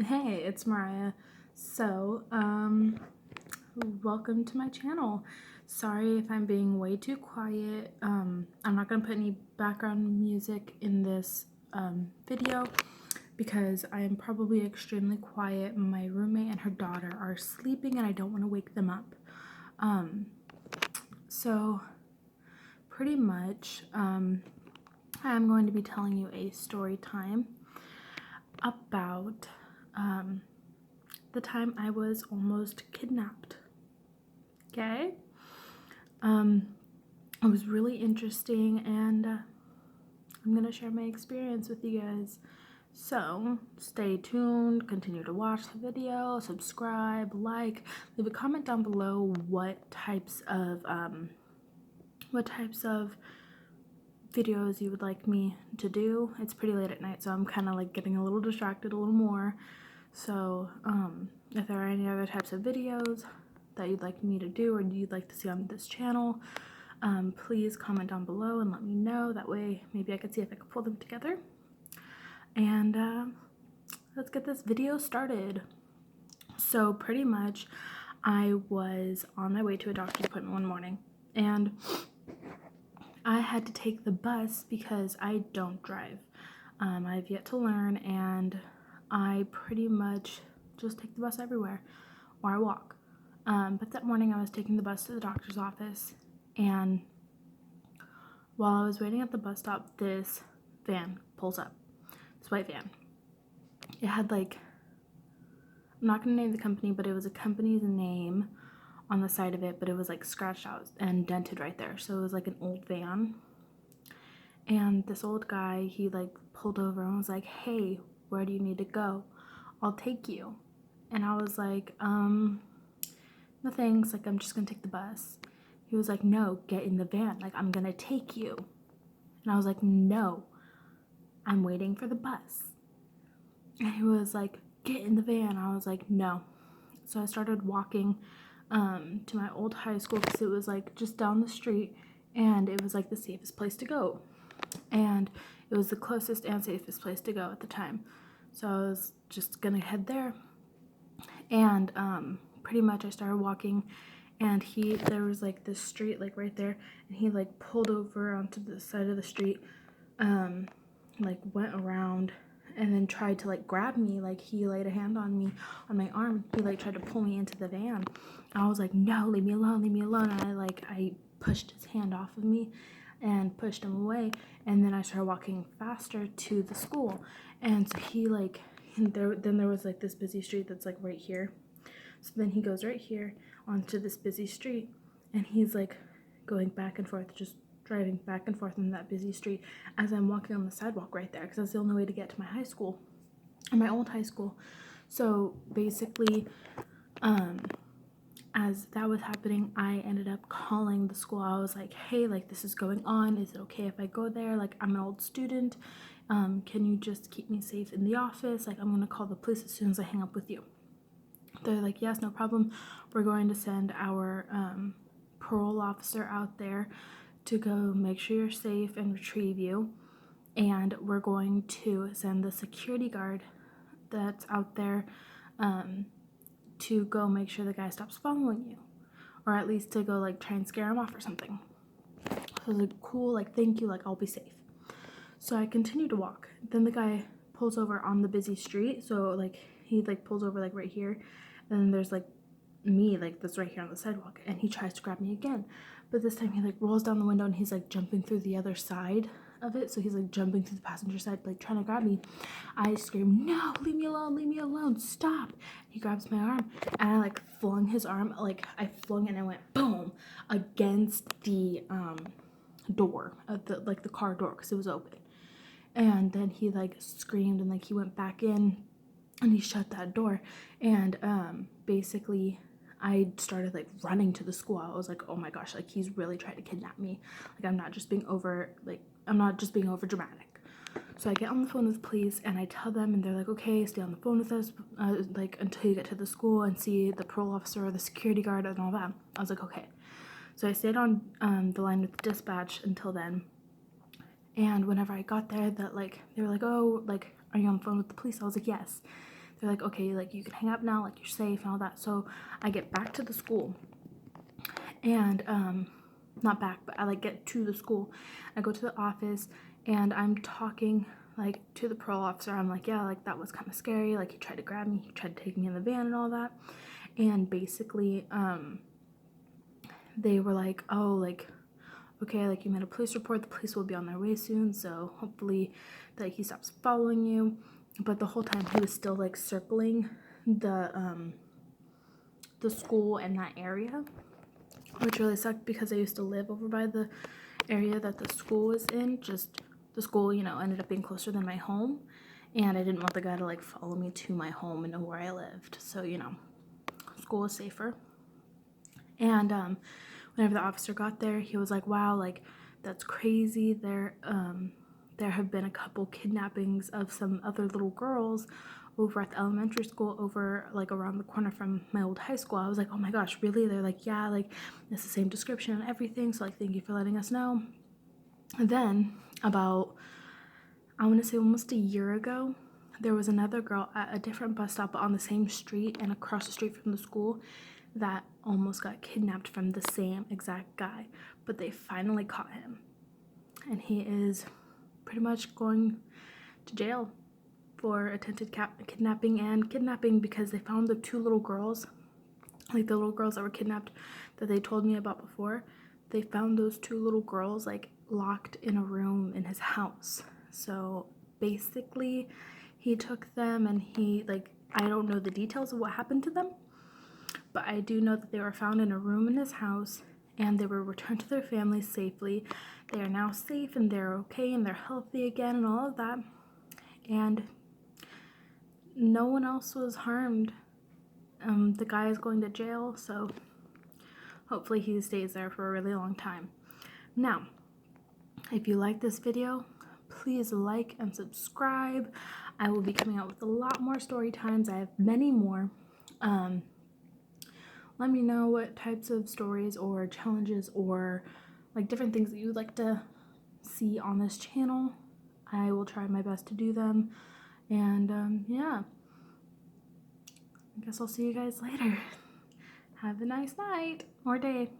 Hey, it's Mariah. So, welcome to my channel. Sorry if I'm being way too quiet. I'm not gonna put any background music in this video because I am probably extremely quiet. My roommate and her daughter are sleeping and I don't want to wake them up. So pretty much, I'm going to be telling you a story time about the time I was almost kidnapped. Okay? It was really interesting, and I'm gonna share my experience with you guys. So stay tuned, continue to watch the video, subscribe, like, leave a comment down below what types of videos you would like me to do. It's pretty late at night, so I'm kind of like getting a little distracted a little more. So if there are any other types of videos that you'd like me to do or you'd like to see on this channel, please comment down below and let me know. That way maybe I could see if I could pull them together. And let's get this video started. So pretty much I was on my way to a doctor's appointment one morning, and I had to take the bus because I don't drive. I've yet to learn, and I pretty much just take the bus everywhere, or I walk. But that morning I was taking the bus to the doctor's office, and while I was waiting at the bus stop, this van pulls up. This white van. It had like, I'm not gonna name the company, but it was a company's name on the side of it, but it was like scratched out and dented right there. So it was like an old van. And this old guy, he like pulled over and was like, "Hey, where do you need to go? I'll take you." And I was like, no thanks, like I'm just gonna take the bus. He was like, "No, get in the van, like I'm gonna take you." And I was like, "No, I'm waiting for the bus." And he was like, "Get in the van." I was like, "No." So I started walking to my old high school because it was like just down the street, and it was like the safest place to go. And it was the closest and safest place to go at the time. So I was just gonna head there. And pretty much I started walking, and there was like this street like right there, and he like pulled over onto the side of the street, like went around and then tried to like grab me. Like he laid a hand on me, on my arm. He like tried to pull me into the van. I was like, "No, leave me alone, leave me alone." And I pushed his hand off of me and pushed him away, and then I started walking faster to the school. And so he like, then there was like this busy street that's like right here. So then he goes right here onto this busy street, and he's like going back and forth, just driving back and forth in that busy street as I'm walking on the sidewalk right there, because that's the only way to get to my high school, or my old high school. So basically, as that was happening, I ended up calling the school. I was like, "Hey, like this is going on. Is it okay if I go there? Like I'm an old student. Can you just keep me safe in the office? Like I'm gonna call the police as soon as I hang up with you." They're like, "Yes, no problem. We're going to send our parole officer out there to go make sure you're safe and retrieve you. And we're going to send the security guard that's out there to go make sure the guy stops following you. Or at least to go like try and scare him off or something." So I was like, "Cool, like thank you, like I'll be safe." So I continue to walk. Then the guy pulls over on the busy street. So like he like pulls over like right here. And then there's like me like that's right here on the sidewalk, and he tries to grab me again, but this time he like rolls down the window and he's like jumping through the other side of it. So he's like jumping through the passenger side, like trying to grab me. I scream, "No, leave me alone, stop." He grabs my arm, and I like flung his arm, like I flung it and I went boom against the door of the car door because it was open. And then he like screamed, and like he went back in and he shut that door. And basically I started like running to the school. I was like, "Oh my gosh, like he's really trying to kidnap me. Like I'm not just being over dramatic." So I get on the phone with police and I tell them, and they're like, "Okay, stay on the phone with us like until you get to the school and see the parole officer or the security guard and all that." I was like, "Okay." So I stayed on the line with dispatch until then. And whenever I got there, that like they were like, "Oh, like are you on the phone with the police?" I was like, "Yes." they're like, okay, like you can hang up now, like you're safe and all that. So I get back to the school, and not back, but I like get to the school. I go to the office and I'm talking like to the parole officer. I'm like, yeah, like that was kind of scary, like he tried to grab me, he tried to take me in the van and all that. And basically they were like, oh, like, okay, like you made a police report, the police will be on their way soon, so hopefully that he stops following you. But the whole time he was still like circling the school and that area, which really sucked because I used to live over by the area that the school was in. Just the school, you know, ended up being closer than my home, and I didn't want the guy to like follow me to my home and know where I lived. So, you know, school was safer. And whenever the officer got there, he was like, wow, like that's crazy. There have been a couple kidnappings of some other little girls over at the elementary school over like around the corner from my old high school. I was like, oh my gosh, really? They're like, yeah, like it's the same description and everything, so like thank you for letting us know. And then about, I want to say almost a year ago, there was another girl at a different bus stop on the same street and across the street from the school that almost got kidnapped from the same exact guy, but they finally caught him, and he is pretty much going to jail for attempted kidnapping because they found the two little girls, like the little girls that were kidnapped that they told me about before. They found those two little girls like locked in a room in his house. So basically he took them and he, like, I don't know the details of what happened to them, but I do know that they were found in a room in his house and they were returned to their families safely. They are now safe and they're okay and they're healthy again and all of that. And no one else was harmed. The guy is going to jail, so hopefully he stays there for a really long time. Now, if you like this video, please like and subscribe. I will be coming out with a lot more story times. I have many more. Let me know what types of stories or challenges or like different things that you'd like to see on this channel. I will try my best to do them. And yeah, I guess I'll see you guys later. Have a nice night or day.